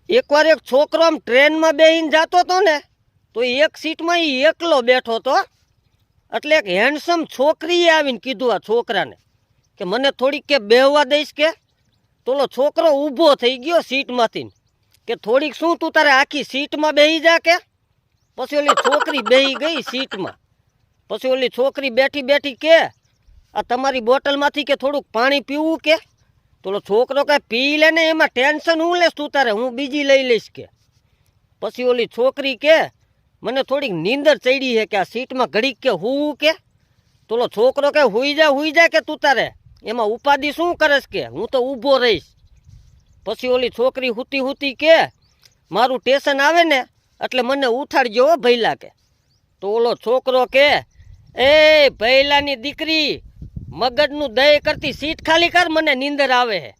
એકવાર એક છોકરો આમ ટ્રેનમાં બેહીને જતો હતો ને, તો એક સીટમાં ઈ એકલો બેઠો હતો. એટલે એક હેન્ડસમ છોકરીએ આવીને કીધું આ છોકરાને કે મને થોડીક કે બેહવા દઈશ કે. તો ઓલો છોકરો ઊભો થઈ ગયો સીટમાંથી કે થોડીક શું તું તારે આખી સીટમાં બેહી જા કે. પછી ઓલી છોકરી બેહી ગઈ સીટમાં. પછી ઓલી છોકરી બેઠી બેઠી કે આ તમારી બોટલમાંથી કે થોડુંક પાણી પીવું કે. તો ઓલો છોકરો કાંઈ પી લે ને, એમાં ટેન્શન હું લેશ તું તારે, હું બીજી લઈ લઈશ કે. પછી ઓલી છોકરી કે મને થોડીક નીંદર ચડી છે કે આ સીટમાં ઘડીક કે હુવું કે. તો ઓલો છોકરો કે હુઈ જા કે તું તારે, એમાં ઉપાધિ શું કરશ કે, હું તો ઊભો રહીશ. પછી ઓલી છોકરી હુતી હુતી કે મારું ટેન્શન આવે ને એટલે મને ઉઠાડજો હો ભૈલા કે. તો ઓલો છોકરો કે એ ભૈલાની દીકરી, મગજનું દહીં કરતી સીટ ખાલી કર, મને નીંદર આવે છે.